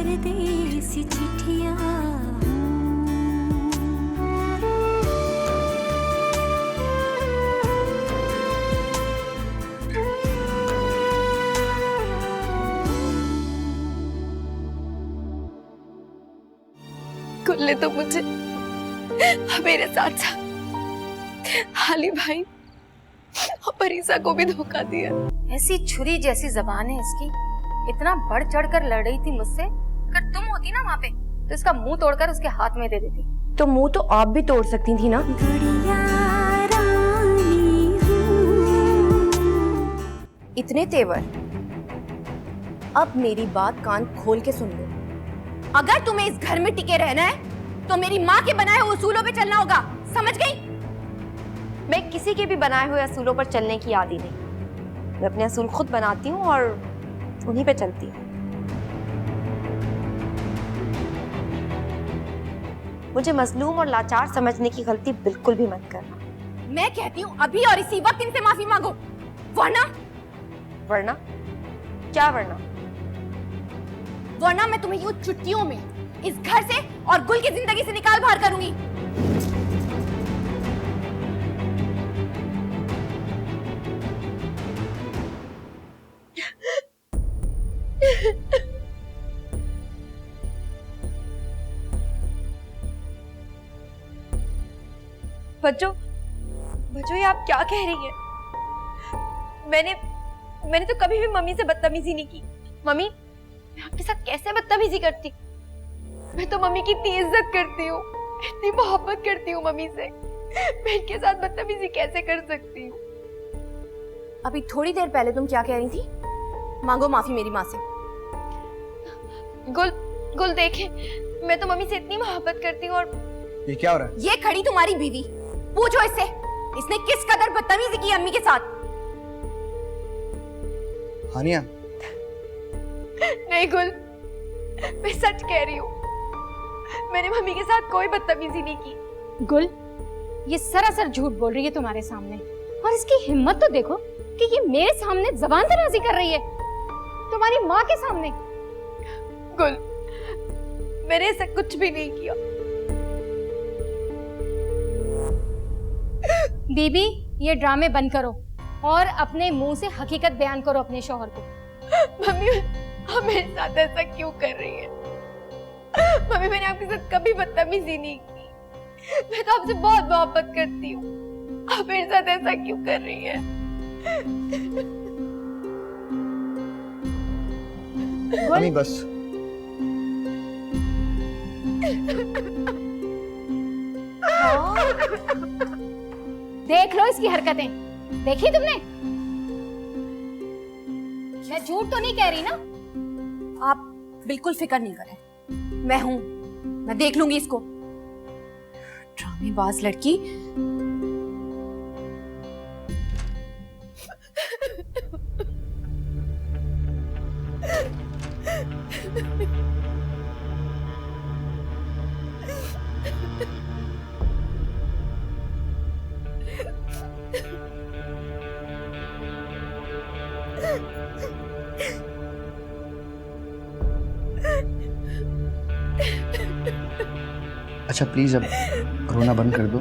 परदेसी चिट्ठियां गुल ने तो मुझे मेरे साथ साथ हाली भाई और परीसा को भी धोखा दिया। ऐसी छुरी जैसी जबान है इसकी, इतना बढ़ चढ़ कर लड़ रही थी मुझसे। अगर तुम होती ना वहाँ पे तो इसका मुंह तोड़कर उसके हाथ में दे देती। तो मुंह तो आप भी तोड़ सकती थी ना। इतने तेवर, अब मेरी बात कान खोल के सुन लो। अगर तुम्हें इस घर में टिके रहना है तो मेरी माँ के बनाए हुए उसूलों पे चलना होगा, समझ गई? मैं किसी के भी बनाए हुए असूलों पर चलने की आदी नहीं। मैं अपने असूल खुद बनाती हूँ और उन्हीं पे चलती हूँ। मुझे मजलूम और लाचार समझने की गलती बिल्कुल भी मत करना। मैं कहती हूँ अभी और इसी वक्त इनसे माफी मांगो, वरना क्या वरना मैं तुम्हें यूं छुट्टियों में इस घर से और गुल की जिंदगी से निकाल बाहर करूंगी। बच्चों, ये आप क्या कह रही हैं? मैंने तो कभी भी मम्मी से बदतमीजी नहीं की। मम्मी, मैं आपके साथ कैसे बदतमीजी करती? मैं तो मम्मी की इतनी इज्जत करती हूँ, इतनी मोहब्बत करती हूँ मम्मी से। मैं इनके साथ बदतमीजी कैसे कर सकती हूँ? अभी थोड़ी देर पहले तुम क्या कह रही थी? मांगो माफी मेरी माँ से। गुल देखे, मैं तो मम्मी से इतनी मोहब्बत करती हूँ। और ये क्या हो रहा है? ये खड़ी तुम्हारी बीवी, पूछो इसने किस कदर बदतमीजी की अम्मी के साथ। हानिया, नहीं गुल, मैं सच कह रही हूँ, मैंने मम्मी के साथ कोई बदतमीजी नहीं की। गुल, ये सरासर झूठ बोल रही है तुम्हारे सामने, और इसकी हिम्मत तो देखो कि ये मेरे सामने जबान दराजी कर रही है, तुम्हारी माँ के सामने। गुल, मैंने ऐसा कुछ भी नहीं किया। बीबी, ये ड्रामे बंद करो और अपने मुंह से हकीकत बयान करो अपने शौहर को। मम्मी, आप मेरे साथ ऐसा क्यों कर रही है? मम्मी, मैंने आपके साथ कभी बदतमीजी नहीं की। मैं तो आपसे बहुत मोहब्बत करती हूँ, आप मेरे साथ ऐसा क्यों कर रही है? मम्मी बस। देख लो इसकी हरकतें, देखी तुमने? मैं झूठ तो नहीं कह रही ना? आप बिल्कुल फिक्र नहीं करें, मैं हूं, मैं देख लूंगी इसको। ड्रामेबाज लड़की। अच्छा प्लीज अब रोना बंद कर दो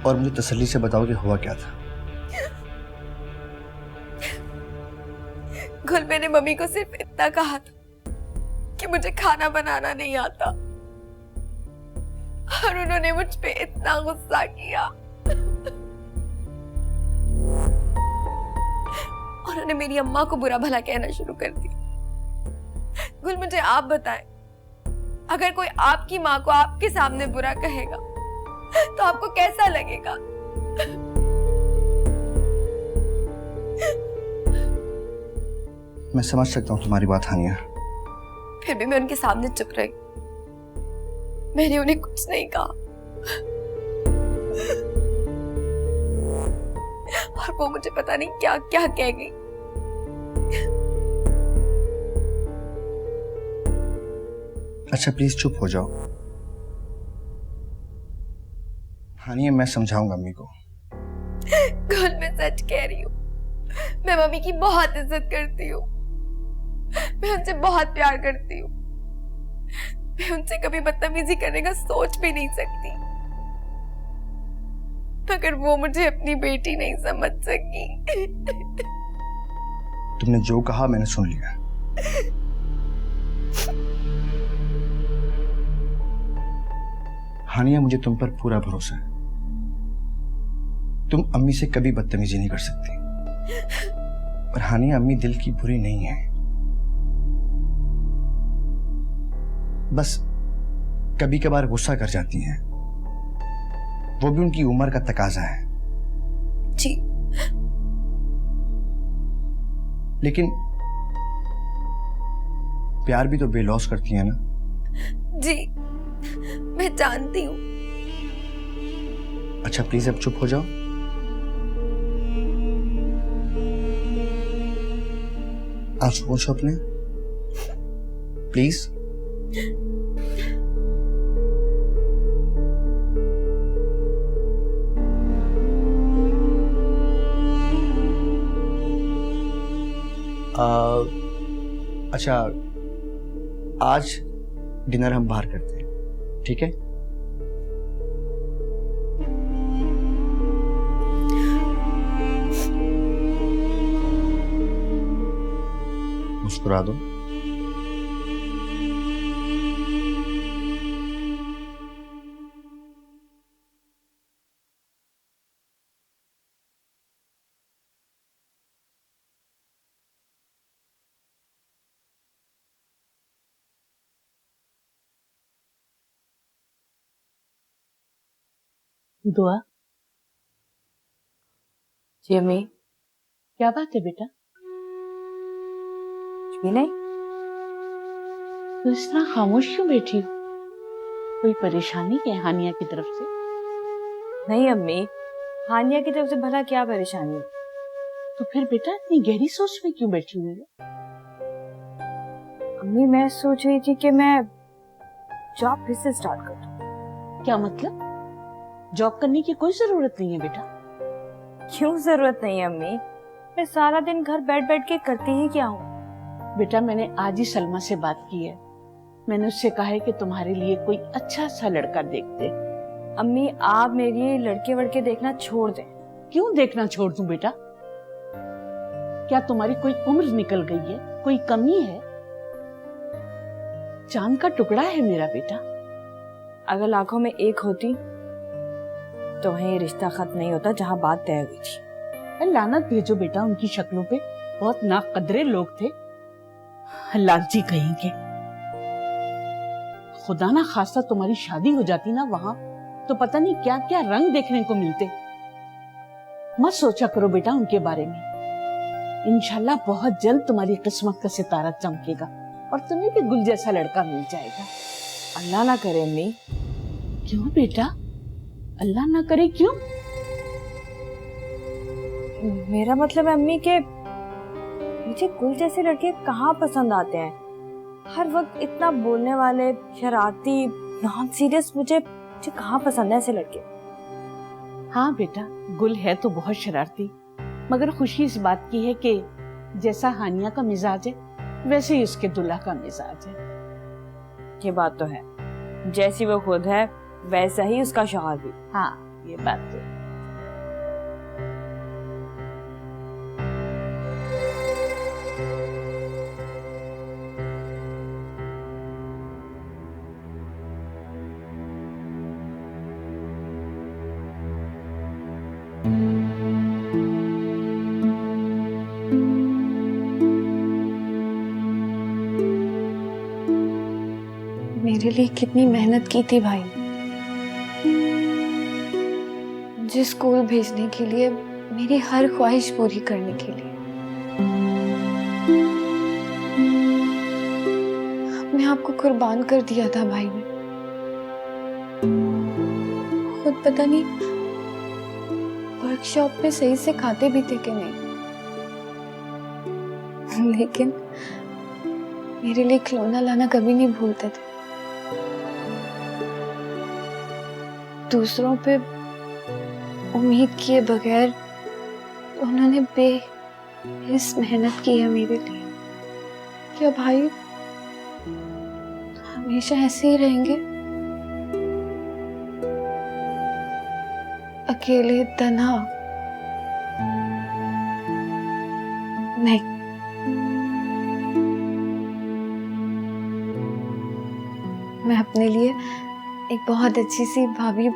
और मुझे तसल्ली से बताओ कि हुआ क्या था। गुल, मैंने मम्मी को सिर्फ इतना कहा था कि मुझे खाना बनाना नहीं आता, और उन्होंने मुझ पे इतना गुस्सा किया। उन्होंने मेरी अम्मा को बुरा भला कहना शुरू कर दिया। गुल, मुझे आप बताएं, अगर कोई आपकी माँ को आपके सामने बुरा कहेगा तो आपको कैसा लगेगा? मैं समझ सकता हूँ तुम्हारी बात हानिया। फिर भी मैं उनके सामने चुप रही, मैंने उन्हें कुछ नहीं कहा, और वो मुझे पता नहीं क्या क्या कह गई। अच्छा प्लीज चुप हो जाओ हानिया, मैं समझाऊंगा अम्मी को। गुल, मैं सच कह रही हूँ, मैं मम्मी की बहुत इज्जत करती हूँ। मैं उनसे बहुत प्यार करती हूँ। मैं उनसे कभी बदतमीजी करने का सोच भी नहीं सकती, मगर वो मुझे अपनी बेटी नहीं समझ सकी। तुमने जो कहा मैंने सुन लिया। हानिया, मुझे तुम पर पूरा भरोसा है। तुम अम्मी से कभी बदतमीजी नहीं कर सकती। पर हानिया, अम्मी दिल की बुरी नहीं है, बस कभी कभार गुस्सा कर जाती हैं। वो भी उनकी उम्र का तकाजा है। जी, लेकिन प्यार भी तो बेलौस करती है ना। जी, मैं जानती हूँ। अच्छा प्लीज अब चुप हो जाओ। आंसू पोंछो अपने, प्लीज। अच्छा, आज डिनर हम बाहर करते हैं, ठीक है? मुस्कुरा दो। दुआ, जी अम्मी। क्या बात है बेटा? कुछ भी नहीं। तो इतना खामोश क्यों बैठी हो? कोई परेशानी है हानिया की तरफ से? नहीं अम्मी, हानिया की तरफ से भला क्या परेशानी है? तो फिर बेटा इतनी गहरी सोच में क्यों बैठी हुई हो? अम्मी, मैं सोच रही थी कि मैं जॉब फिर से स्टार्ट कर दूं। क्या मतलब? जॉब करने की कोई जरूरत नहीं है बेटा। क्यों जरूरत नहीं है अम्मी? मैं सारा दिन घर बैठ बैठ के करती ही क्या हूँ? बेटा मैंने आज ही सलमा से बात की है। मैंने उससे कहा है कि तुम्हारे लिए कोई अच्छा सा लड़का देख दे। अम्मी, आप मेरी लड़के वड़के देखना छोड़ दें। क्यों देखना छोड़ दूं बेटा? क्या तुम्हारी कोई उम्र निकल गई है? कोई कमी है? चांद का टुकड़ा है मेरा बेटा। अगर लाखों में एक होती तो वहीं रिश्ता खत्म नहीं होता जहां बात तय हुई थी। लानत भेजो बेटा उनकी शक्लों पे। बहुत नाकदरे लोग थे, लालची कहेंगे। खुदा ना खास्ता तुम्हारी शादी हो जाती ना वहां, तो पता नहीं क्या क्या रंग देखने को मिलते। मत सोचा करो बेटा उनके बारे में। इंशाल्लाह बहुत जल्द तुम्हारी किस्मत का सितारा चमकेगा और तुम्हें भी गुल जैसा लड़का मिल जाएगा। अल्लाह ना करे अम्मी। क्यों बेटा? अल्लाह ना करे क्यों? मेरा मतलब है अम्मी के मुझे गुल जैसे लड़के कहाँ पसंद आते हैं? हर वक्त इतना बोलने वाले, शरारती, नॉन सीरियस, मुझे कहाँ पसंद है ऐसे लड़के? हाँ बेटा, गुल है तो बहुत शरारती, मगर खुशी इस बात की है कि जैसा हानिया का मिजाज है वैसे ही उसके दुल्हा का मिजाज है। ये बात तो है, जैसी वो खुद है वैसा ही उसका शौहर भी। हाँ ये बात तो है। मेरे लिए कितनी मेहनत की थी भाई, मुझे स्कूल भेजने के लिए, मेरी हर ख्वाहिश पूरी करने के लिए। अपने आप को कुर्बान कर दिया था भाई ने। खुद पता नहीं वर्कशॉप पे सही से खाते भी थे कि नहीं, लेकिन मेरे लिए खिलौना लाना कभी नहीं भूलते थे। दूसरों पे उम्मीद किए बगैर उन्होंने बेहिस मेहनत की है मेरे लिए। क्या भाई हमेशा ऐसे ही रहेंगे, अकेले तन्हा? नहीं, मैं अपने लिए एक बहुत अच्छी सी भाभी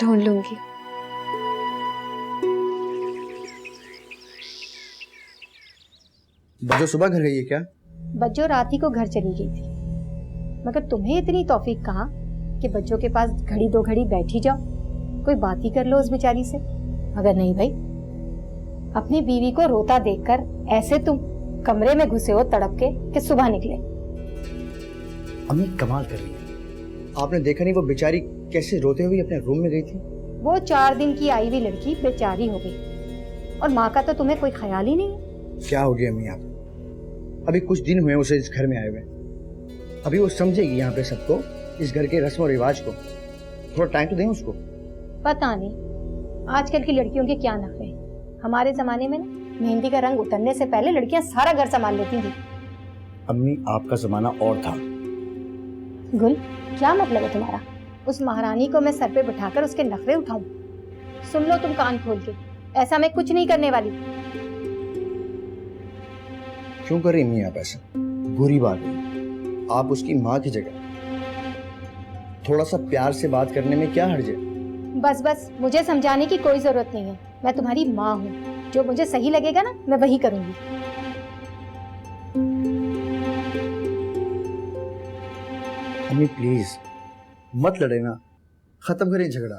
ढूंढ लूंगी। बच्चों सुबह घर गई है क्या? बच्चों रात ही को घर चली गई थी, मगर तुम्हें इतनी तौफीक कहाँ कि बच्चों के पास घड़ी दो घड़ी बैठी जाओ, कोई बात ही कर लो उस बेचारी से। मगर नहीं भाई, अपनी बीवी को रोता देखकर ऐसे तुम कमरे में घुसे हो तड़प के कि सुबह निकले। अम्मी कमाल कर रही है, आपने देखा नहीं वो बेचारी कैसे रोते हुए अपने रूम में गई थी? वो 4 दिन की आई हुई लड़की बेचारी हो गई, और माँ का तो तुम्हें कोई ख्याल ही नहीं। क्या हो गया अम्मी आप? अभी कुछ दिन हुए उसे इस घर में आए हुए, अभी वो समझेगी यहाँ पे सबको, इस घर के रस्म और रिवाज को। थोड़ा टाइम तो दें उसको। पता नहीं आजकल की लड़कियों के क्या नखरे हैं। हमारे जमाने में ना मेहंदी का रंग उतरने से पहले लड़कियां सारा घर संभाल लेती थी। अम्मी आपका जमाना और था। गुल, क्या मतलब है तुम्हारा? उस महारानी को मैं सर पे बिठाकर उसके नखरे उठाऊं? सुन लो तुम कान खोल के, ऐसा मैं कुछ नहीं करने वाली। क्यों कर रही अम्मी आप ऐसा? बुरी बात है, आप उसकी माँ की जगह, थोड़ा सा प्यार से बात करने में क्या हर्ज है? बस बस, मुझे समझाने की कोई जरूरत नहीं है। मैं तुम्हारी माँ हूँ, जो मुझे सही लगेगा ना मैं वही करूंगी। अम्मी प्लीज मत लड़े ना, खत्म करें झगड़ा।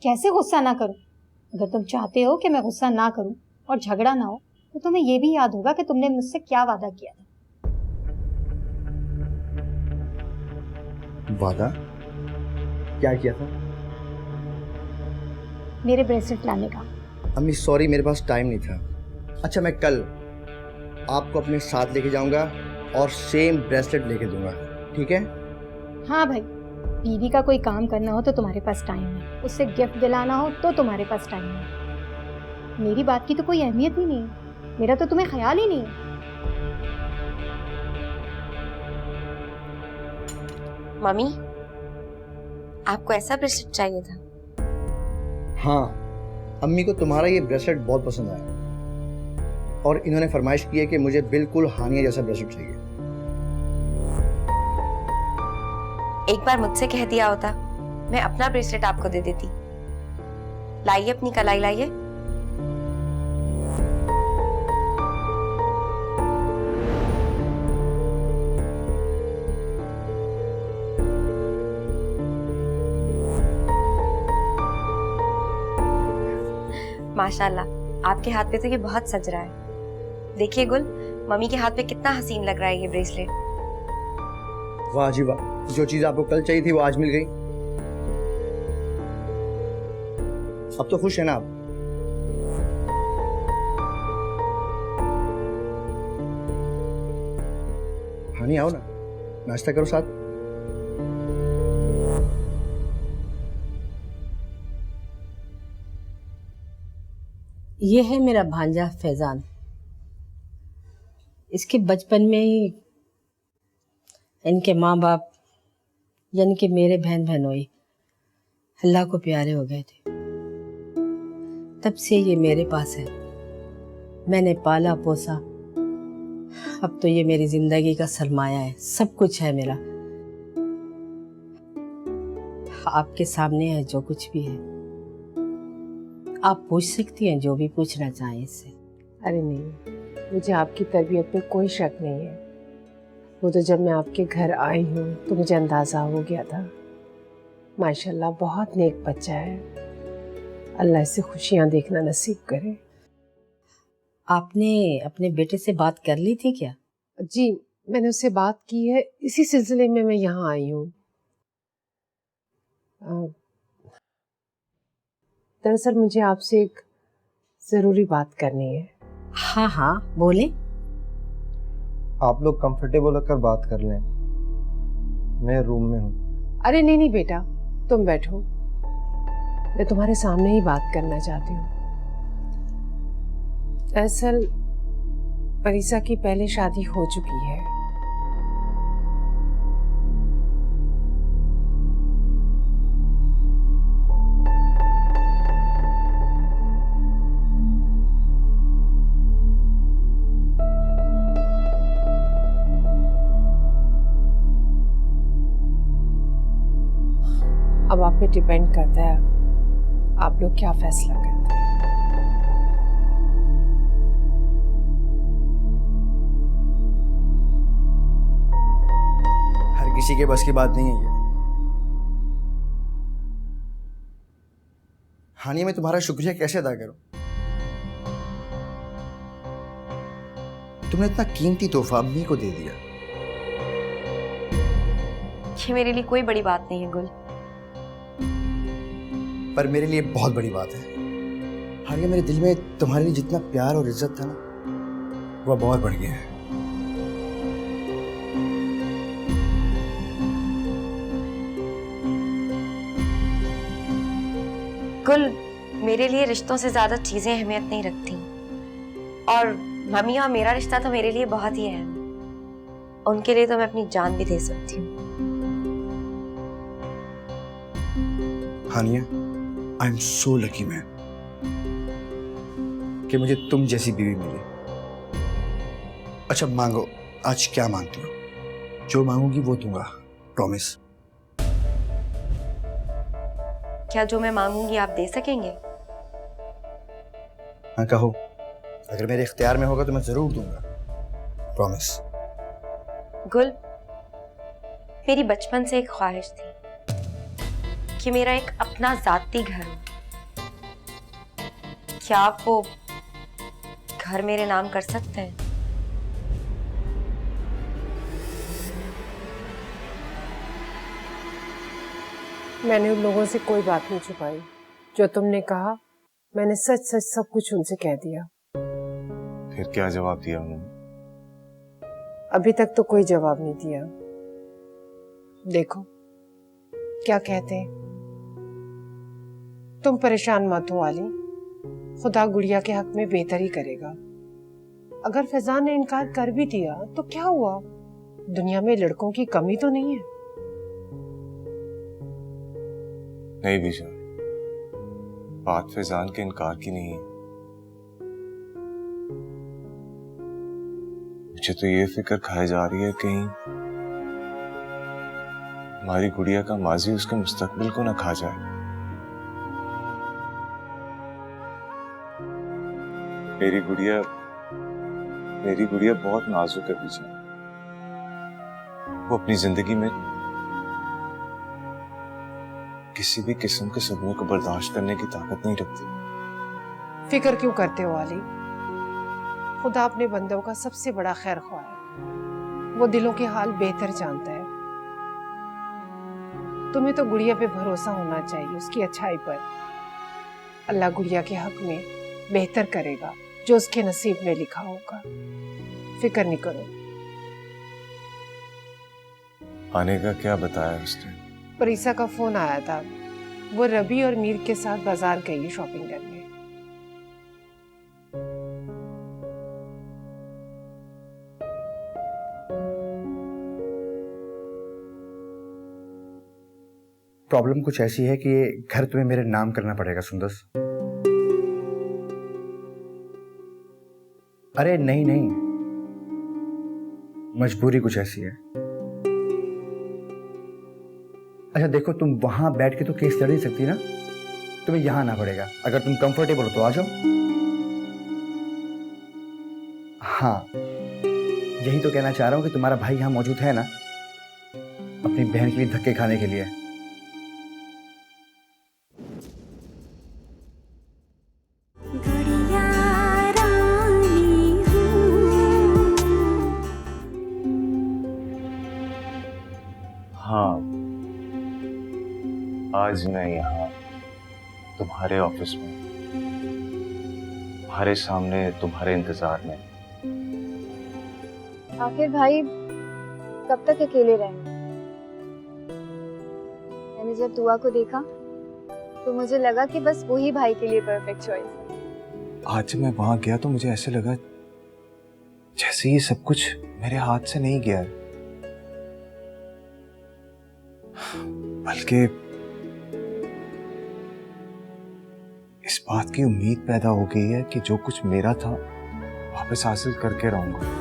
कैसे गुस्सा ना करूं? अगर तुम चाहते हो कि मैं गुस्सा ना करूं और झगड़ा ना हो, तो तुम्हें ये भी याद होगा कि तुमने मुझसे क्या वादा किया था। वादा? क्या किया था? मेरे ब्रेसलेट लाने का। अम्मी सॉरी, मेरे पास टाइम नहीं था। अच्छा, मैं कल आपको अपने साथ लेके जाऊंगा और सेम ब्रेसलेट लेके दूंगा, ठीक है? हाँ भाई, बीवी का कोई काम करना हो तो तुम्हारे पास टाइम है, उससे गिफ्ट दिलाना हो तो तुम्हारे पास टाइम है। मेरी बात की तो कोई अहमियत ही नहीं है, मेरा तो तुम्हें ख्याल ही नहीं है। मम्मी, आपको ऐसा ब्रेसलेट चाहिए था? हाँ, अम्मी को तुम्हारा ये ब्रेसलेट बहुत पसंद आया और इन्होंने फरमाइश की है कि मुझे बिल्कुल हानिया जैसा ब्रेसलेट चाहिए। एक बार मुझसे कह दिया होता, मैं अपना ब्रेसलेट आपको दे देती। लाइए अपनी कलाई लाइए। माशाल्लाह, आपके हाथ पे तो ये बहुत सज रहा है। देखिए गुल, मम्मी के हाथ पे कितना हसीन लग रहा है ये ब्रेसलेट। वाह जी वाह, जो चीज आपको कल चाहिए थी वो आज मिल गई। अब तो खुश है ना आप? हानी आओ ना, नाश्ता करो साथ। ये है मेरा भांजा फैजान। इसके बचपन में ही इनके माँ बाप यानी कि मेरे बहन बहनोई अल्लाह को प्यारे हो गए थे। तब से ये मेरे पास है, मैंने पाला पोसा। अब तो ये मेरी जिंदगी का सरमाया है, सब कुछ है मेरा। आपके सामने है जो कुछ भी है, आप पूछ सकती हैं जो भी पूछना चाहें इससे। अरे नहीं, मुझे आपकी तरबियत पे कोई शक नहीं है। वो तो जब मैं आपके घर आई हूँ तो मुझे अंदाज़ा हो गया था। माशाल्लाह बहुत नेक बच्चा है, अल्लाह इसे खुशियाँ देखना नसीब करे। आपने अपने बेटे से बात कर ली थी क्या? जी, मैंने उससे बात की है, इसी सिलसिले में मैं यहाँ आई हूँ। दरअसल मुझे आपसे एक ज़रूरी बात करनी है। हाँ हाँ बोले। आप लोग कंफर्टेबल होकर बात कर लें, मैं रूम में हूँ। अरे नहीं नहीं बेटा, तुम बैठो, मैं तुम्हारे सामने ही बात करना चाहती हूँ। दरअसल परिसा की पहले शादी हो चुकी है। अब आप पे डिपेंड करता है आप लोग क्या फैसला करते हैं। हर किसी के बस की बात नहीं है ये। हानिया, मैं तुम्हारा शुक्रिया कैसे अदा करूं? तुमने इतना कीमती तोहफा अम्मी को दे दिया। ये मेरे लिए कोई बड़ी बात नहीं है गुल। पर मेरे लिए बहुत बड़ी बात है। हानिया, मेरे दिल में तुम्हारे लिए जितना प्यार और इज्जत था ना, वह बहुत बढ़ गया है। गुल, मेरे लिए रिश्तों से ज्यादा चीजें अहमियत नहीं रखती, और मम्मी और मेरा रिश्ता तो मेरे लिए बहुत ही अहम है। उनके लिए तो मैं अपनी जान भी दे सकती हूँ। Hania, I am so lucky man कि मुझे तुम जैसी बीवी मिली। अच्छा मांगो, आज क्या मांगती हो? जो मांगूंगी वो दूंगा, प्रॉमिस। क्या जो मैं मांगूंगी आप दे सकेंगे? हाँ कहो, अगर मेरे इख्तियार में होगा तो मैं जरूर दूंगा, प्रॉमिस। गुल, मेरी बचपन से एक ख्वाहिश थी कि मेरा एक अपना जाती घर हो। क्या आप वो घर मेरे नाम कर सकते हैं? मैंने उन लोगों से कोई बात नहीं छुपाई। जो तुमने कहा मैंने सच सच सब कुछ उनसे कह दिया। फिर क्या जवाब दिया उन्होंने? अभी तक तो कोई जवाब नहीं दिया। देखो क्या कहते हैं, तुम परेशान मत हो आली, खुदा गुड़िया के हक में बेहतर ही करेगा। अगर फैजान ने इनकार कर भी दिया तो क्या हुआ, दुनिया में लड़कों की कमी तो नहीं है। नहीं बीजा, बात फैजान के इनकार की नहीं है। मुझे तो ये फिक्र खाई जा रही है कहीं हमारी गुड़िया का माजी उसके मुस्तकबिल को ना खा जाए। मेरी गुड़िया बहुत नाजुक है बीजा। वो अपनी जिंदगी में किसी भी किस्म के सदमे को बर्दाश्त करने की ताकत नहीं रखती। फिक्र क्यों करते हो आली, खुदा अपने बंदों का सबसे बड़ा खैर ख्वाह है। वो दिलों के हाल बेहतर जानता है। तुम्हें तो गुड़िया पे भरोसा होना चाहिए, उसकी अच्छाई पर। अल्लाह गुड़िया के हक में बेहतर करेगा जो उसके नसीब में लिखा होगा। फिक्र नहीं करो। आने का क्या बताया उसने? परीसा का फोन आया था, वो रवि और मीर के साथ बाजार गई शॉपिंग करने। प्रॉब्लम कुछ ऐसी है कि ये घर तुम्हें मेरे नाम करना पड़ेगा सुंदस। अरे नहीं नहीं, मजबूरी कुछ ऐसी है। अच्छा देखो, तुम वहां बैठ के तो केस लड़ नहीं सकती ना, तुम्हें यहां आना पड़ेगा। अगर तुम कंफर्टेबल हो तो आ जाओ। हाँ, यही तो कहना चाह रहा हूं कि तुम्हारा भाई यहां मौजूद है ना, अपनी बहन के लिए धक्के खाने के लिए। गुड़िया रानी हूँ। हाँ, आज मैं यहाँ तुम्हारे ऑफिस में, तुम्हारे सामने, तुम्हारे इंतजार में। आखिर भाई कब तक अकेले रहेंगे? मैंने जब दुआ को देखा तो मुझे लगा कि बस वो ही भाई के लिए परफेक्ट चॉइस है। आज जब मैं वहां गया तो मुझे ऐसे लगा जैसे ये सब कुछ मेरे हाथ से नहीं गया है, बल्कि इस बात की उम्मीद पैदा हो गई है कि जो कुछ मेरा था वापस हासिल करके रहूंगा।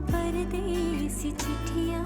परदेसी चिट्ठियां